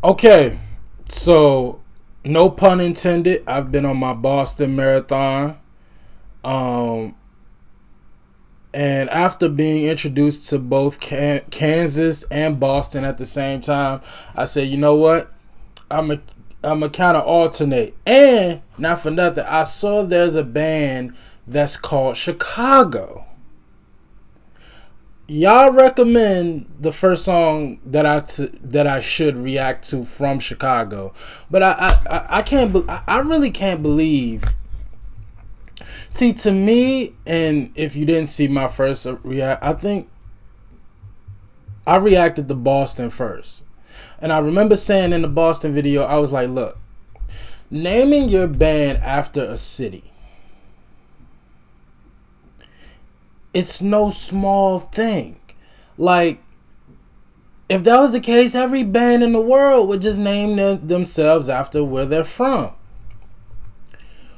Okay, so no pun intended. I've been on my Boston marathon. Um, and after being introduced to both Kansas and Boston at the same time, I said, you know what? I'm a I'm a kind of alternate. And not for nothing, I saw there's a band that's called Chicago. Y'all recommend the first song that that I should react to from Chicago, but I can't I really can't believe. See, to me, and if you didn't see my first react, I think I reacted to Boston first, and I remember saying in the Boston video, I was like, look, naming your band after a city, it's no small thing. Like, if that was the case, every band in the world would just name themselves after where they're from.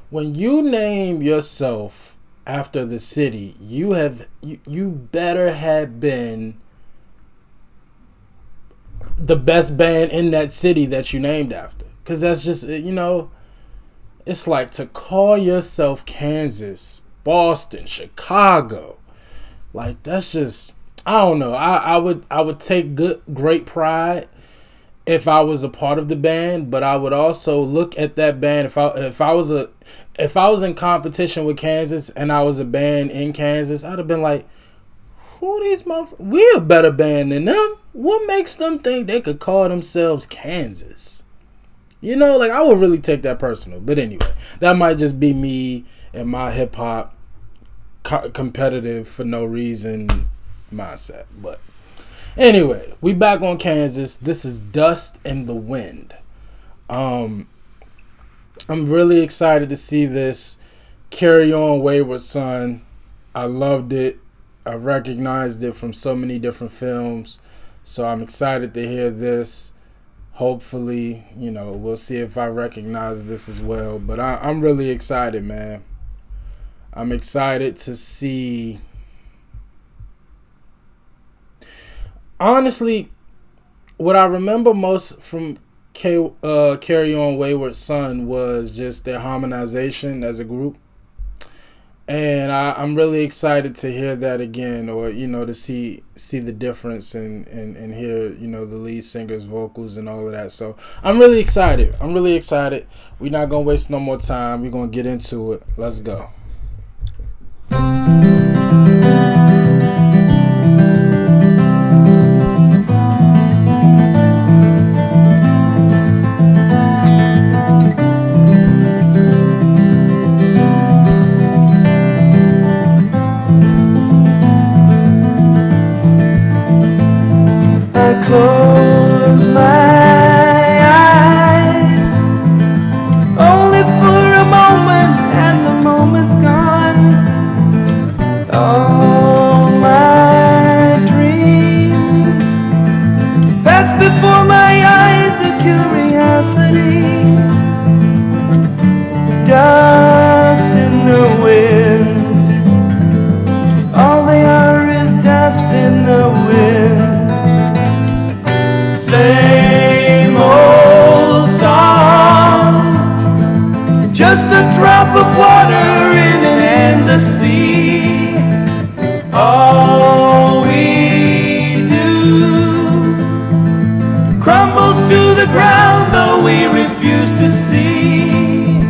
When you name yourself after the city, you better have been the best band in that city that you named after. Because that's just, it's like to call yourself Kansas, Boston, Chicago. Like, that's just, I don't know. I would take great pride if I was a part of the band, but I would also look at that band if I was in competition with Kansas and I was a band in Kansas, I'd have been like, who these motherfuckers? We a better band than them. What makes them think they could call themselves Kansas? Like, I would really take that personal. But anyway, that might just be me and my hip hop competitive for no reason mindset. But anyway, we back on Kansas. This is Dust in the Wind. I'm really excited to see this. Carry On Wayward Son. I loved it. I recognized it from so many different films. So I'm excited to hear this. Hopefully, we'll see if I recognize this as well. But I'm really excited, man. I'm excited to see. Honestly, what I remember most from Carry On Wayward Son was just their harmonization as a group. And I'm really excited to hear that again, or to see the difference and hear the lead singer's vocals and all of that. So I'm really excited. We're not gonna waste no more time. We're gonna get into it. Let's go. Close my eyes, only for a moment, and the moment's gone. All my dreams pass before my eyes, a curiosity, dust in the wind. All they are is dust in the wind. Same old song, just a drop of water in an endless sea. All we do crumbles to the ground, though we refuse to see.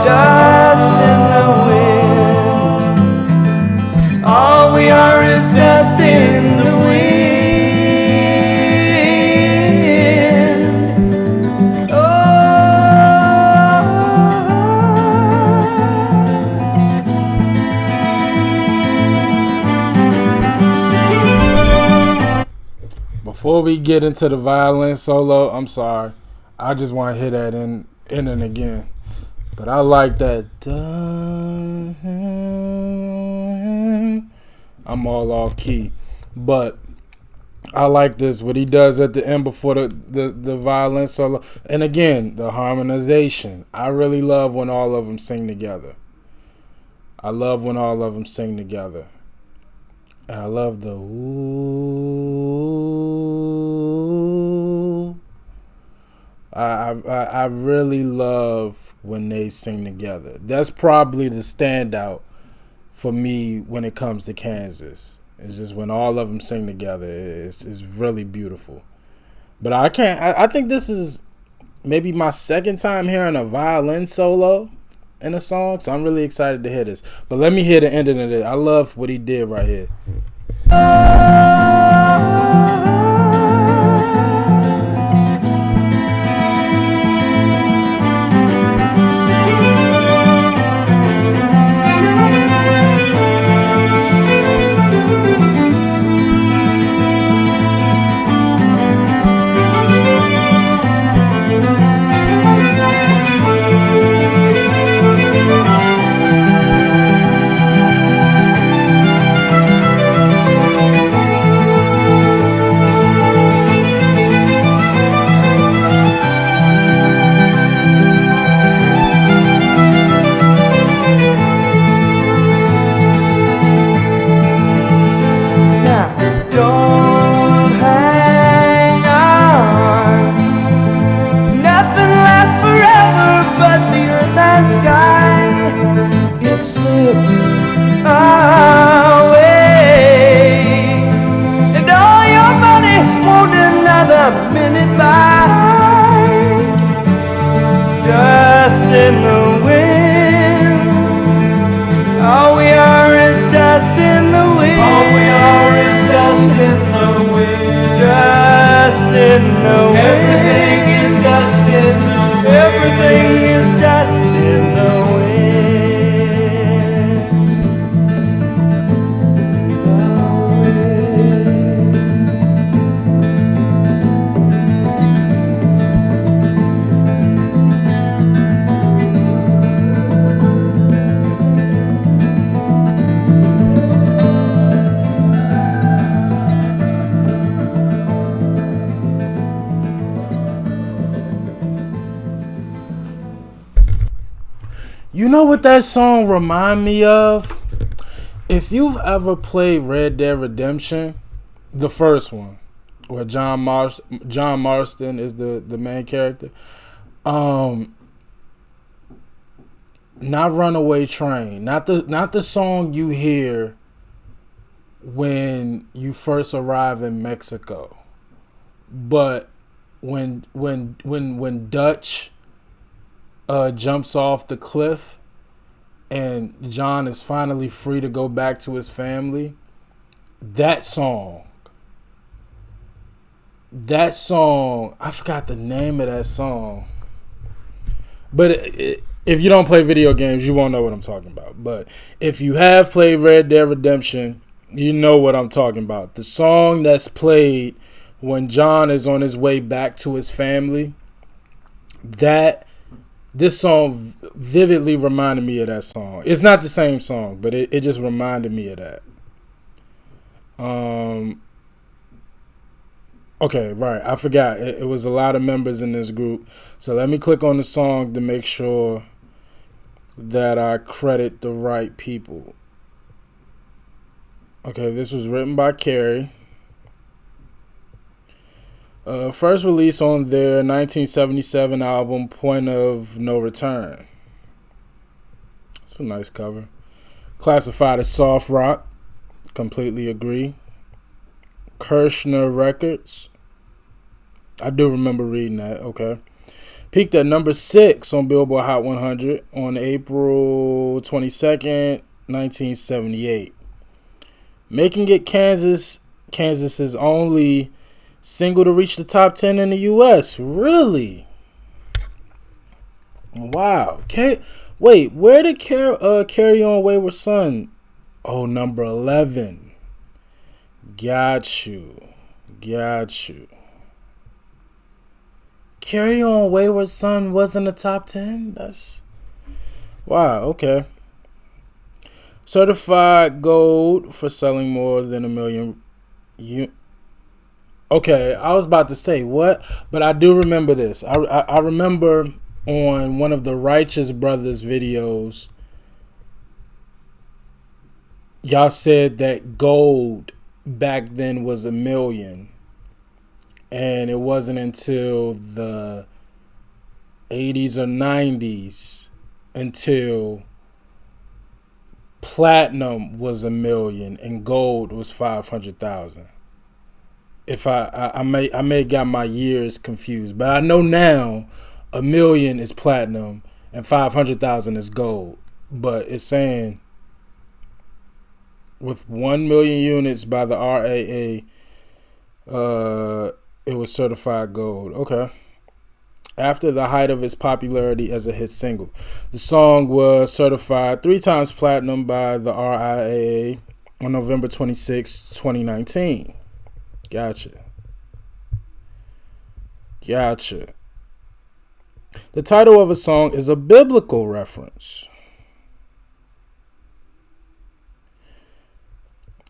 Dust in the wind. All we are is dust in the wind. Before we get into the violin solo, I'm sorry. I just want to hit that in and again. But I like that. I'm all off key. But I like this, what he does at the end before the violin solo. And again, the harmonization. I really love when all of them sing together. And I love the ooh. I really love when they sing together. That's probably the standout for me when it comes to Kansas. It's just when all of them sing together. It's really beautiful. But I can't. I think this is maybe my second time hearing a violin solo in a song, so I'm really excited to hear this. But let me hear the ending of it. I love what he did right here. You know what that song remind me of? If you've ever played Red Dead Redemption, the first one, where John Marston is the main character, not Runaway Train, not the song you hear when you first arrive in Mexico, but when Dutch jumps off the cliff and John is finally free to go back to his family. That song, I forgot the name of that song. But if you don't play video games, you won't know what I'm talking about. But if you have played Red Dead Redemption, you know what I'm talking about. The song that's played when John is on his way back to his family, this song vividly reminded me of that song. It's not the same song, but it just reminded me of that. Okay, right. I forgot. It was a lot of members in this group. So let me click on the song to make sure that I credit the right people. Okay, this was written by Carrie. First release on their 1977 album, Point of No Return. It's a nice cover. Classified as soft rock. Completely agree. Kirshner Records. I do remember reading that. Okay. Peaked at number 6 on Billboard Hot 100 on April 22nd, 1978. Making it Kansas's only single to reach the top 10 in the U.S. Really? Wow. Wait, where did Carry On Wayward Son? Oh, number 11. Got you. Carry On Wayward Son was in the top 10? That's... Wow, okay. Certified gold for selling more than 1 million... Okay, I was about to say what, but I do remember this. I remember on one of the Righteous Brothers videos, y'all said that gold back then was 1 million, and it wasn't until the 80s or 90s until platinum was 1,000,000 and gold was 500,000. If I may got my years confused, but I know now 1,000,000 is platinum and 500,000 is gold. But it's saying with 1,000,000 units by the RAA, it was certified gold. Okay. After the height of its popularity as a hit single, the song was certified 3 times platinum by the RIAA on November 26, 2019. Gotcha. The title of a song is a biblical reference.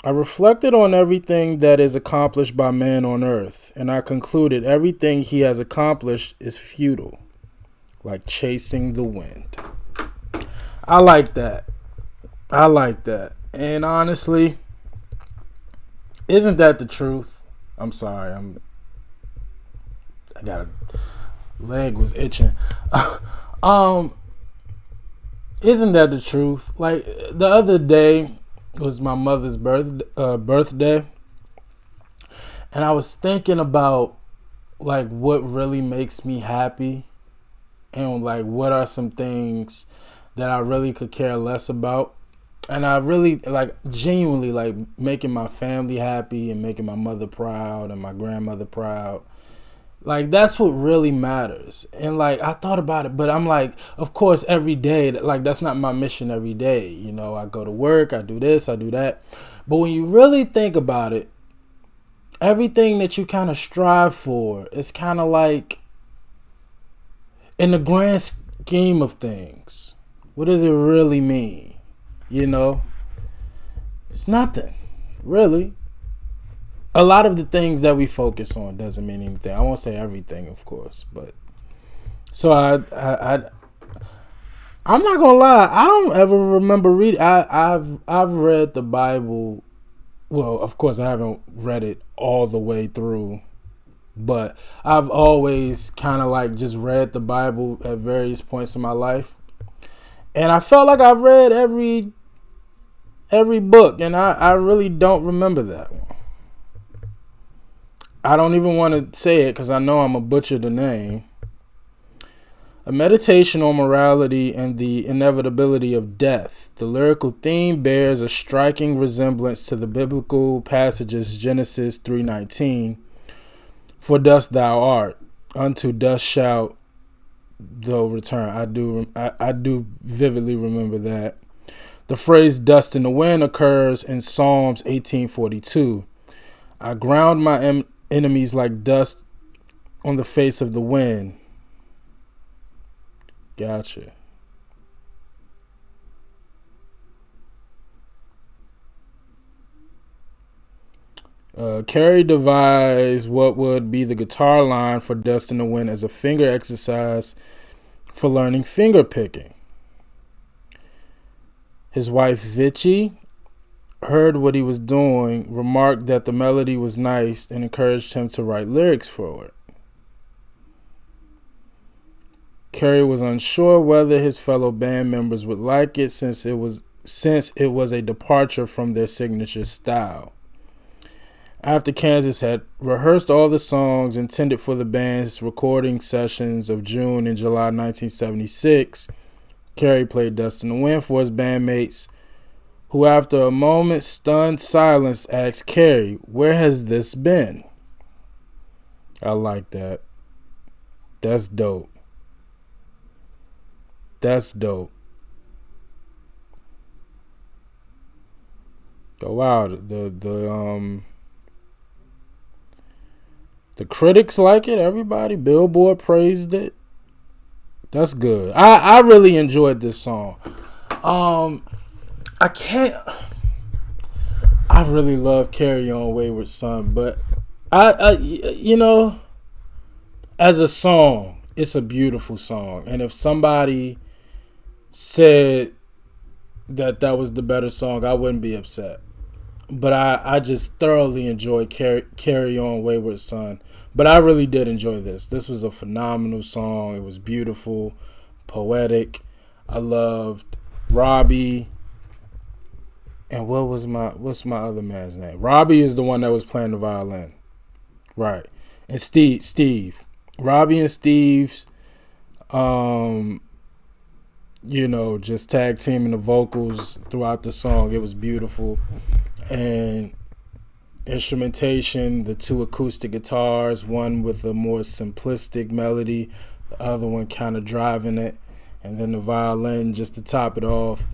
I reflected on everything that is accomplished by man on earth, and I concluded everything he has accomplished is futile, like chasing the wind. I like that. And honestly, isn't that the truth? I'm sorry. I got a leg was itching. Isn't that the truth? Like the other day was my mother's birthday, and I was thinking about like what really makes me happy, and like what are some things that I really could care less about. And I really like genuinely like making my family happy and making my mother proud and my grandmother proud. Like that's what really matters. And like I thought about it, but I'm like, of course, every day, like that's not my mission every day. You know, I go to work, I do this, I do that. But when you really think about it, everything that you kind of strive for is kind of like, in the grand scheme of things, what does it really mean? You know, it's nothing, really. A lot of the things that we focus on doesn't mean anything. I won't say everything, of course, but so I'm not gonna lie. I don't ever remember reading. I've read the Bible. Well, of course, I haven't read it all the way through, but I've always kind of like just read the Bible at various points in my life, and I felt like I've read every book, and I really don't remember that one. I don't even want to say it because I know I'm going to butcher the name. A meditation on morality and the inevitability of death. The lyrical theme bears a striking resemblance to the biblical passages Genesis 3:19. For dust thou art, unto dust shalt thou return. I do vividly remember that. The phrase dust in the wind occurs in Psalms 18:42. I ground my enemies like dust on the face of the wind. Gotcha. Carey devised what would be the guitar line for Dust in the Wind as a finger exercise for learning finger picking. His wife Vichy heard what he was doing, remarked that the melody was nice, and encouraged him to write lyrics for it. Carey was unsure whether his fellow band members would like it since it was a departure from their signature style. After Kansas had rehearsed all the songs intended for the band's recording sessions of June and July 1976, Carey played Dust in the Wind for his bandmates, who after a moment's stunned silence asked Carey, "Where has this been?" I like that. That's dope. Oh wow, the critics like it, everybody, Billboard praised it. That's good. I really enjoyed this song. I really love Carry On Wayward Son, but I as a song, it's a beautiful song. And if somebody said that was the better song, I wouldn't be upset. But I just thoroughly enjoyed Carry On Wayward Son But I really did enjoy this. This was a phenomenal song. It was beautiful, poetic. I loved Robbie. And what's my other man's name? Robbie is the one that was playing the violin. Right. And Steve. Robbie and Steve's just tag teaming the vocals throughout the song. It was beautiful. And instrumentation, the two acoustic guitars, one with a more simplistic melody, the other one kind of driving it, and then the violin just to top it off.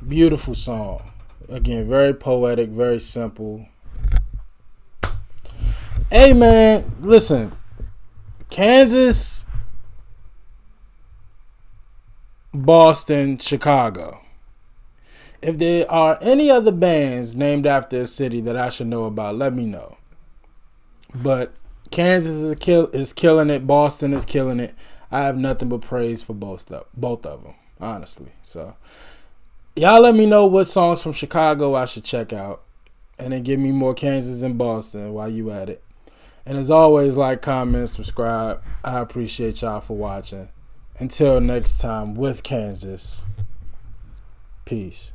Beautiful song. Again, very poetic, very simple. Hey man, listen, Kansas, Boston, Chicago. If there are any other bands named after a city that I should know about, let me know. But Kansas is killing it. Boston is killing it. I have nothing but praise for both of them, honestly. So, y'all let me know what songs from Chicago I should check out. And then give me more Kansas and Boston while you at it. And as always, like, comment, subscribe. I appreciate y'all for watching. Until next time with Kansas. Peace.